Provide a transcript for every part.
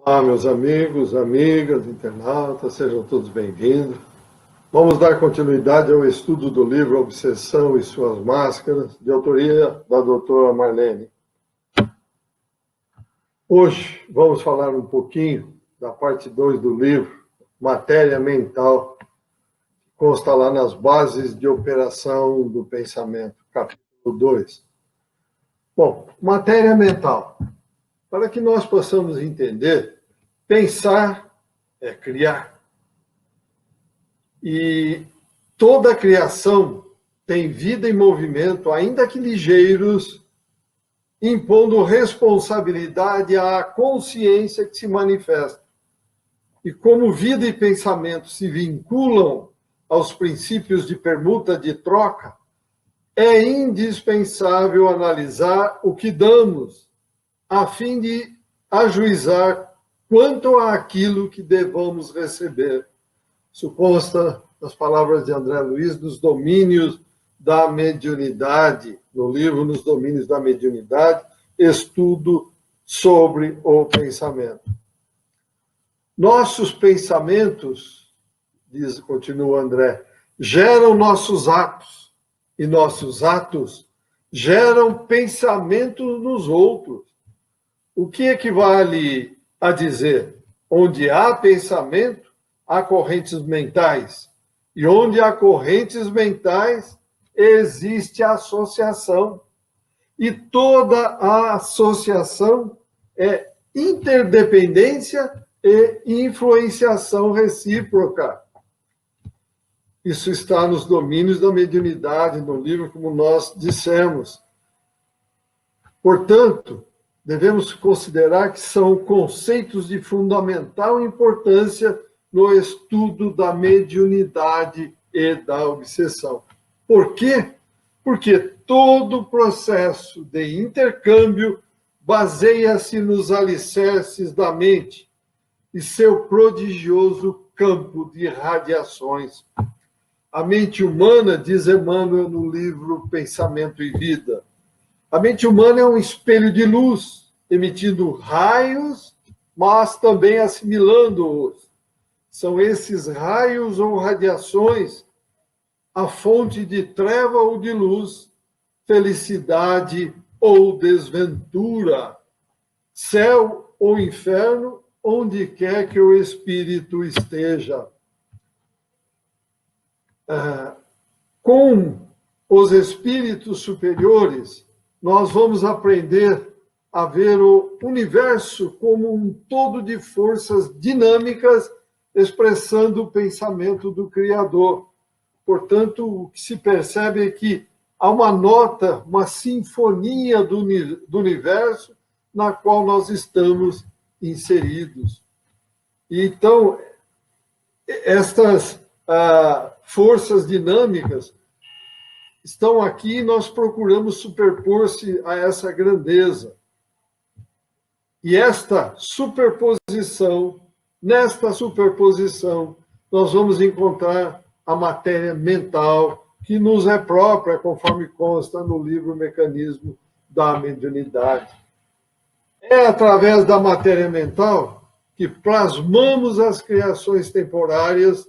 Olá, meus amigos, amigas, internautas, sejam todos bem-vindos. Vamos dar continuidade ao estudo do livro Obsessão e Suas Máscaras, de autoria da doutora Marlene. Hoje vamos falar um pouquinho da parte 2 do livro, Matéria Mental, que consta lá nas bases de operação do pensamento, capítulo 2. Bom, matéria mental. Para que nós possamos entender, pensar é criar. E toda a criação tem vida e movimento, ainda que ligeiros, impondo responsabilidade à consciência que se manifesta. E como vida e pensamento se vinculam aos princípios de permuta de troca, é indispensável analisar o que damos, a fim de ajuizar quanto àquilo que devamos receber. Isso consta das palavras de André Luiz, dos domínios da mediunidade, no livro Nos Domínios da Mediunidade, estudo sobre o pensamento. Nossos pensamentos, continua André, geram nossos atos, e nossos atos geram pensamentos nos outros. O que equivale a dizer, onde há pensamento, há correntes mentais. E onde há correntes mentais, existe associação. E toda a associação é interdependência e influenciação recíproca. Isso está nos domínios da mediunidade, no livro, como nós dissemos. Portanto, devemos considerar que são conceitos de fundamental importância no estudo da mediunidade e da obsessão. Por quê? Porque todo o processo de intercâmbio baseia-se nos alicerces da mente e seu prodigioso campo de radiações. A mente humana, diz Emmanuel no livro Pensamento e Vida, a mente humana é um espelho de luz, emitindo raios, mas também assimilando-os. São esses raios ou radiações a fonte de treva ou de luz, felicidade ou desventura, céu ou inferno, onde quer que o espírito esteja. Com os espíritos superiores, nós vamos aprender a ver o universo como um todo de forças dinâmicas expressando o pensamento do Criador. Portanto, o que se percebe é que há uma nota, uma sinfonia do universo na qual nós estamos inseridos. Então, estas forças dinâmicas estão aqui e nós procuramos superpor-se a essa grandeza. E nesta superposição, nós vamos encontrar a matéria mental que nos é própria, conforme consta no livro Mecanismo da Mediunidade. É através da matéria mental que plasmamos as criações temporárias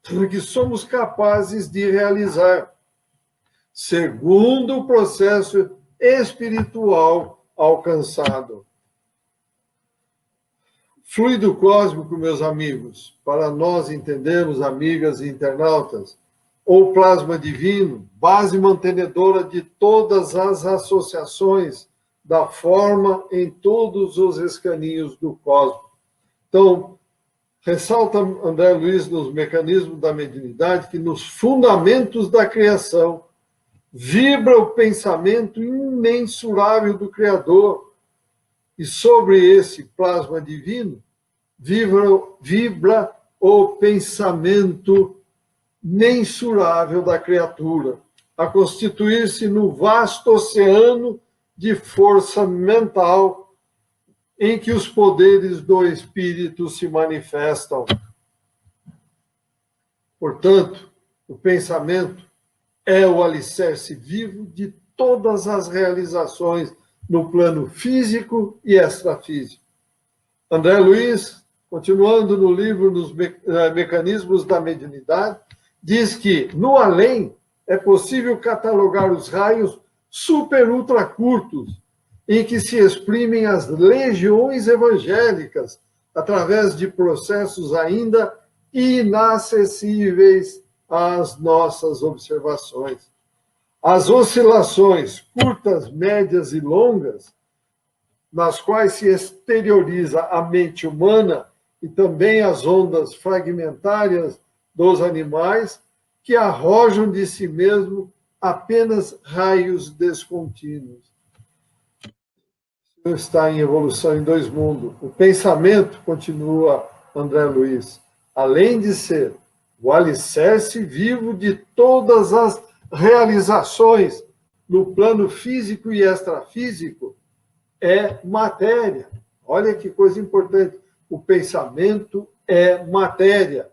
que somos capazes de realizar, segundo o processo espiritual alcançado. Fluido cósmico, meus amigos, para nós entendermos, amigas e internautas, ou plasma divino, base mantenedora de todas as associações da forma em todos os escaninhos do cosmos. Então, ressalta André Luiz nos Mecanismos da Mediunidade que nos fundamentos da criação vibra o pensamento imensurável do Criador, e sobre esse plasma divino vibra o pensamento mensurável da criatura, a constituir-se no vasto oceano de força mental em que os poderes do espírito se manifestam. Portanto, o pensamento é o alicerce vivo de todas as realizações no plano físico e extrafísico. André Luiz, continuando no livro dos Mecanismos da Mediunidade, diz que no além é possível catalogar os raios super ultra curtos, em que se exprimem as legiões evangélicas através de processos ainda inacessíveis às nossas observações. As oscilações curtas, médias e longas, nas quais se exterioriza a mente humana e também as ondas fragmentárias dos animais, que arrojam de si mesmo apenas raios descontínuos. Está em Evolução em Dois Mundos. O pensamento, continua André Luiz, além de ser o alicerce vivo de todas as realizações no plano físico e extrafísico, é matéria. Olha que coisa importante. O pensamento é matéria.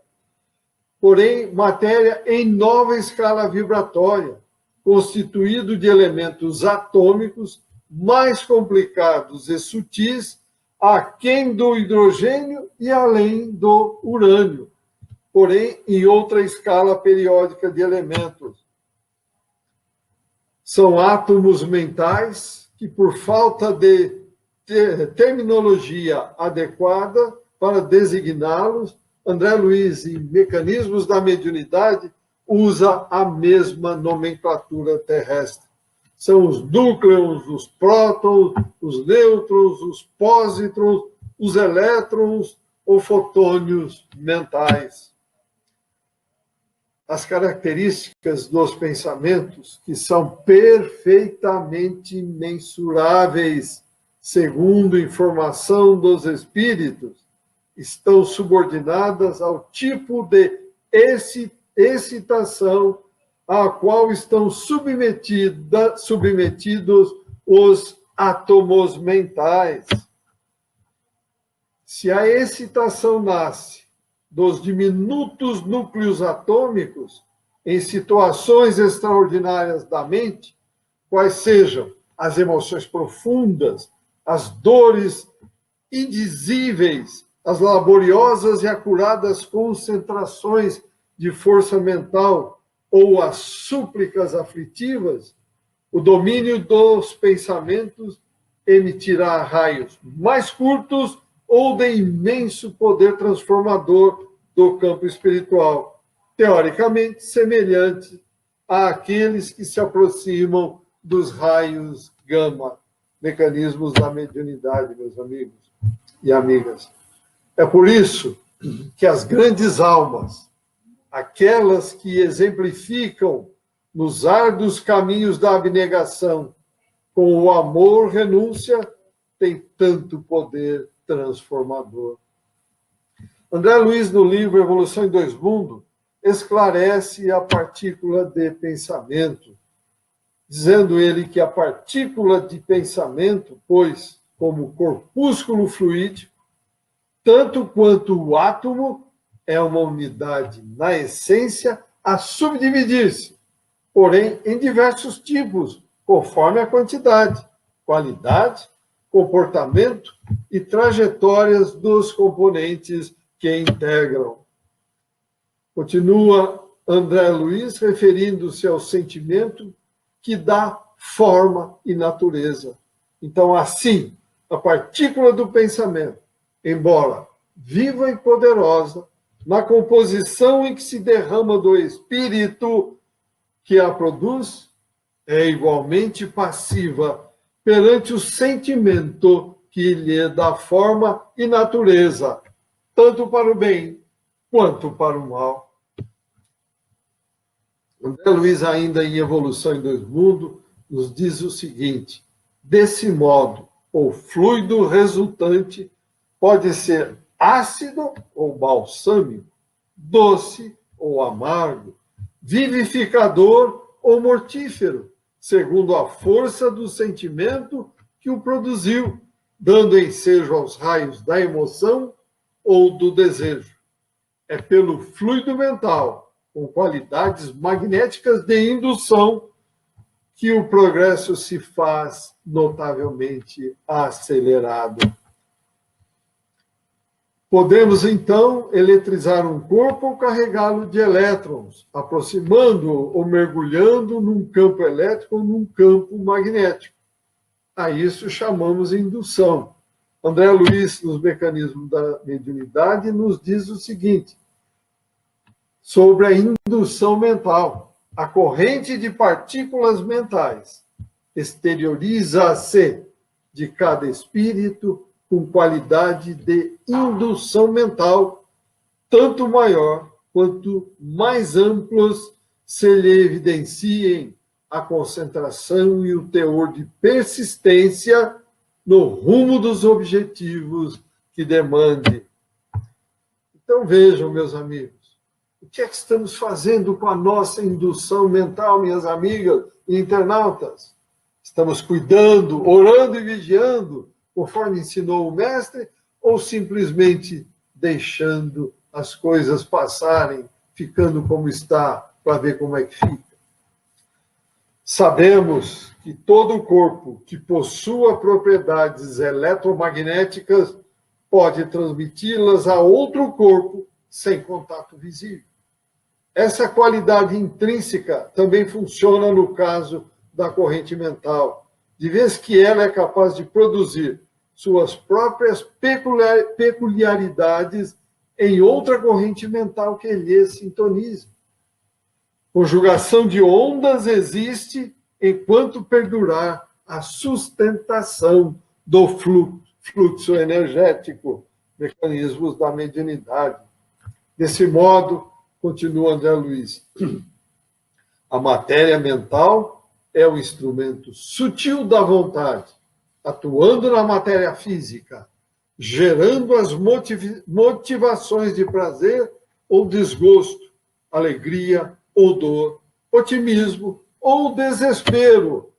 Porém, matéria em nova escala vibratória, constituído de elementos atômicos mais complicados e sutis, aquém do hidrogênio e além do urânio, porém em outra escala periódica de elementos. São átomos mentais que, por falta de terminologia adequada para designá-los, André Luiz, em Mecanismos da Mediunidade, usa a mesma nomenclatura terrestre. São os núcleos, os prótons, os nêutrons, os pósitrons, os elétrons ou fotônios mentais. As características dos pensamentos, que são perfeitamente mensuráveis, segundo informação dos espíritos, estão subordinadas ao tipo de excitação a qual estão submetidos os átomos mentais. Se a excitação nasce dos diminutos núcleos atômicos em situações extraordinárias da mente, quais sejam as emoções profundas, as dores indizíveis, as laboriosas e acuradas concentrações de força mental ou as súplicas aflitivas, o domínio dos pensamentos emitirá raios mais curtos ou de imenso poder transformador do campo espiritual, teoricamente semelhante àqueles que se aproximam dos raios gama, mecanismos da mediunidade, meus amigos e amigas. É por isso que as grandes almas, aquelas que exemplificam nos árduos caminhos da abnegação, com o amor, renúncia, têm tanto poder transformador. André Luiz, no livro Evolução em Dois Mundos, esclarece a partícula de pensamento, dizendo ele que a partícula de pensamento, pois, como corpúsculo fluídico, tanto quanto o átomo, é uma unidade na essência a subdividir-se, porém em diversos tipos, conforme a quantidade, qualidade, comportamento e trajetórias dos componentes que integram. Continua André Luiz referindo-se ao sentimento que dá forma e natureza. Então, assim, a partícula do pensamento, embora viva e poderosa, na composição em que se derrama do espírito que a produz, é igualmente passiva perante o sentimento que lhe dá forma e natureza, tanto para o bem quanto para o mal. André Luiz, ainda em Evolução em Dois Mundos, nos diz o seguinte: desse modo, o fluido resultante pode ser ácido ou balsâmico, doce ou amargo, vivificador ou mortífero, segundo a força do sentimento que o produziu, dando ensejo aos raios da emoção ou do desejo. É pelo fluido mental, com qualidades magnéticas de indução, que o progresso se faz notavelmente acelerado. Podemos, então, eletrizar um corpo ou carregá-lo de elétrons, aproximando ou mergulhando num campo elétrico ou num campo magnético. A isso chamamos indução. André Luiz, nos mecanismos da mediunidade, nos diz o seguinte, sobre a indução mental. A corrente de partículas mentais exterioriza-se de cada espírito com qualidade de indução mental, tanto maior quanto mais amplos se lhe evidenciem a concentração e o teor de persistência no rumo dos objetivos que demande. Então vejam, meus amigos, o que é que estamos fazendo com a nossa indução mental, minhas amigas e internautas? Estamos cuidando, orando e vigiando, conforme ensinou o mestre, ou simplesmente deixando as coisas passarem, ficando como está, para ver como é que fica? Sabemos que todo corpo que possua propriedades eletromagnéticas pode transmiti-las a outro corpo sem contato visível. Essa qualidade intrínseca também funciona no caso da corrente mental, de vez que ela é capaz de produzir suas próprias peculiaridades em outra corrente mental que lhe sintonize. Conjugação de ondas existe enquanto perdurar a sustentação do fluxo energético, mecanismos da mediunidade. Desse modo, continua André Luiz, a matéria mental é o instrumento sutil da vontade, atuando na matéria física, gerando as motivações de prazer ou desgosto, alegria ou dor, otimismo ou desespero,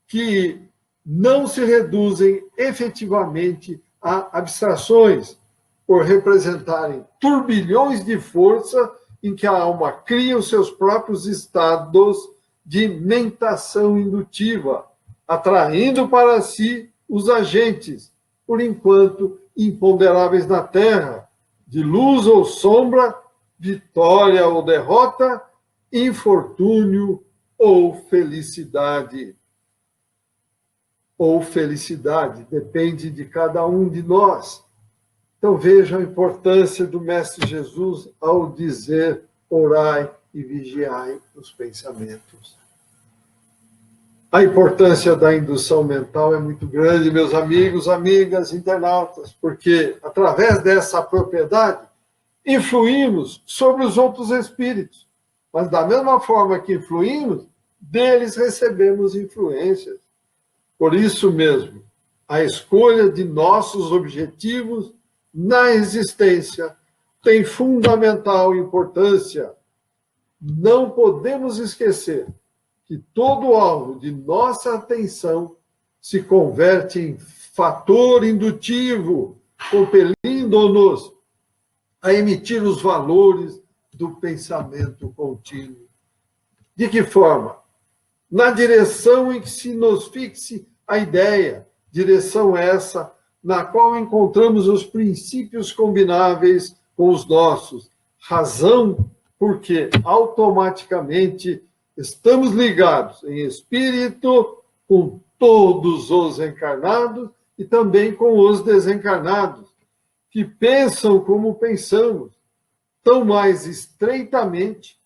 que não se reduzem efetivamente a abstrações, por representarem turbilhões de força em que a alma cria os seus próprios estados de mentação indutiva, atraindo para si os agentes, por enquanto imponderáveis na Terra, de luz ou sombra, vitória ou derrota, infortúnio ou felicidade. Ou felicidade, depende de cada um de nós. Então vejam a importância do Mestre Jesus ao dizer orai e vigiai os pensamentos. A importância da indução mental é muito grande, meus amigos, amigas, internautas, porque através dessa propriedade influímos sobre os outros espíritos, mas da mesma forma que influímos, deles recebemos influências. Por isso mesmo, a escolha de nossos objetivos na existência tem fundamental importância. Não podemos esquecer que todo alvo de nossa atenção se converte em fator indutivo, compelindo-nos a emitir os valores do pensamento contínuo. De que forma? Na direção em que se nos fixe a ideia, direção essa na qual encontramos os princípios combináveis com os nossos. Razão porque automaticamente estamos ligados em espírito com todos os encarnados e também com os desencarnados, que pensam como pensamos, tão mais estreitamente,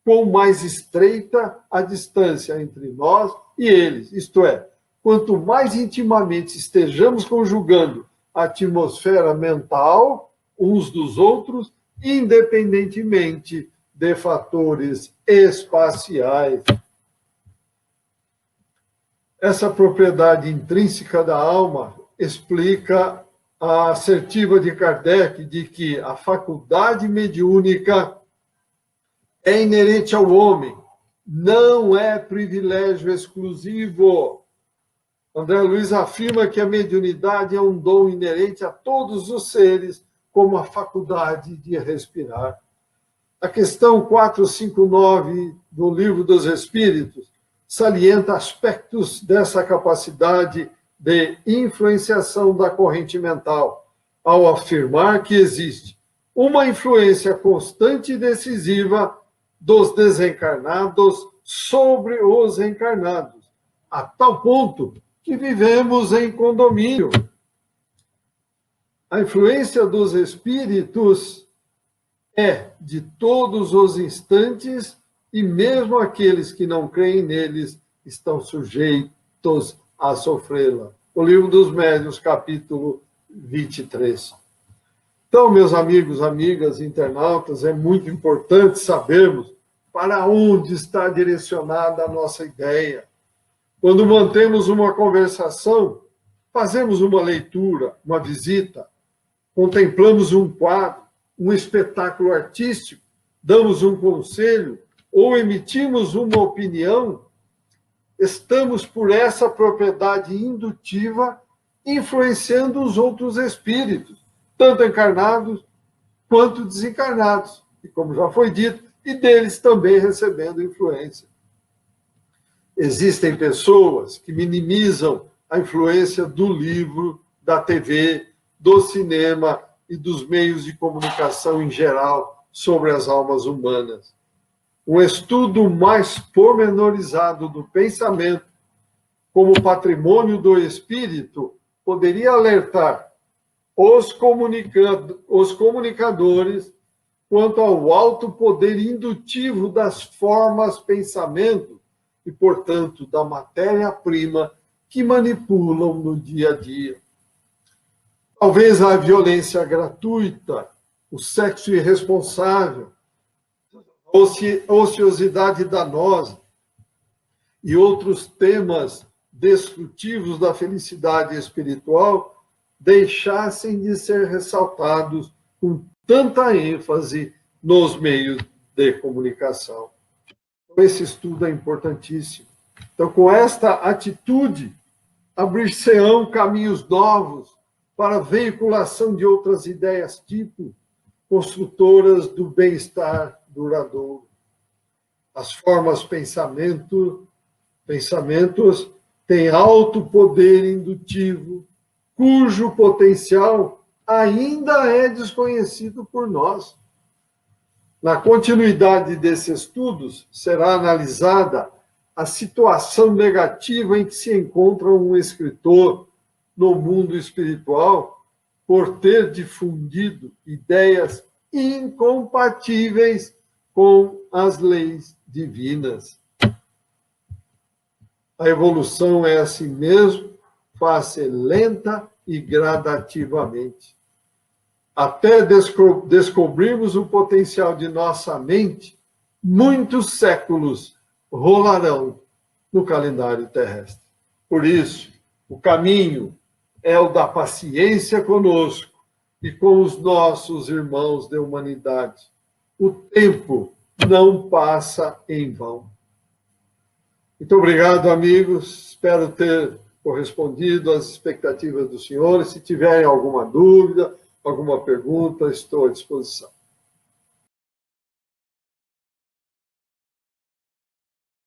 com mais estreita a distância entre nós e eles. Isto é, quanto mais intimamente estejamos conjugando a atmosfera mental uns dos outros, independentemente de fatores espaciais. Essa propriedade intrínseca da alma explica a assertiva de Kardec de que a faculdade mediúnica é inerente ao homem, não é privilégio exclusivo. André Luiz afirma que a mediunidade é um dom inerente a todos os seres, como a faculdade de respirar. A questão 459 do Livro dos Espíritos salienta aspectos dessa capacidade de influenciação da corrente mental, ao afirmar que existe uma influência constante e decisiva dos desencarnados sobre os encarnados, a tal ponto que vivemos em condomínio. A influência dos espíritos é de todos os instantes e mesmo aqueles que não creem neles estão sujeitos a sofrê-la. O Livro dos Médiuns, capítulo 23. Então, meus amigos, amigas, internautas, é muito importante sabermos para onde está direcionada a nossa ideia. Quando mantemos uma conversação, fazemos uma leitura, uma visita, contemplamos um quadro, um espetáculo artístico, damos um conselho ou emitimos uma opinião, estamos por essa propriedade indutiva influenciando os outros espíritos, tanto encarnados quanto desencarnados, e como já foi dito, e deles também recebendo influência. Existem pessoas que minimizam a influência do livro, da TV, do cinema e dos meios de comunicação em geral sobre as almas humanas. Um estudo mais pormenorizado do pensamento, como patrimônio do espírito, poderia alertar os comunicadores quanto ao alto poder indutivo das formas pensamento e, portanto, da matéria-prima que manipulam no dia a dia. Talvez a violência gratuita, o sexo irresponsável, a ociosidade danosa e outros temas destrutivos da felicidade espiritual deixassem de ser ressaltados com tanta ênfase nos meios de comunicação. Esse estudo é importantíssimo. Então, com esta atitude, abrir-se-ão caminhos novos para a veiculação de outras ideias tipo construtoras do bem-estar duradouro. As formas pensamentos têm alto poder indutivo, cujo potencial ainda é desconhecido por nós. Na continuidade desses estudos, será analisada a situação negativa em que se encontra um escritor no mundo espiritual por ter difundido ideias incompatíveis com as leis divinas. A evolução é assim mesmo, faz-se lenta e gradativamente. Até descobrirmos o potencial de nossa mente, muitos séculos rolarão no calendário terrestre. Por isso, o caminho é o da paciência conosco e com os nossos irmãos da humanidade. O tempo não passa em vão. Muito obrigado, amigos. Espero ter correspondido às expectativas dos senhores. Se tiverem alguma dúvida, alguma pergunta, estou à disposição.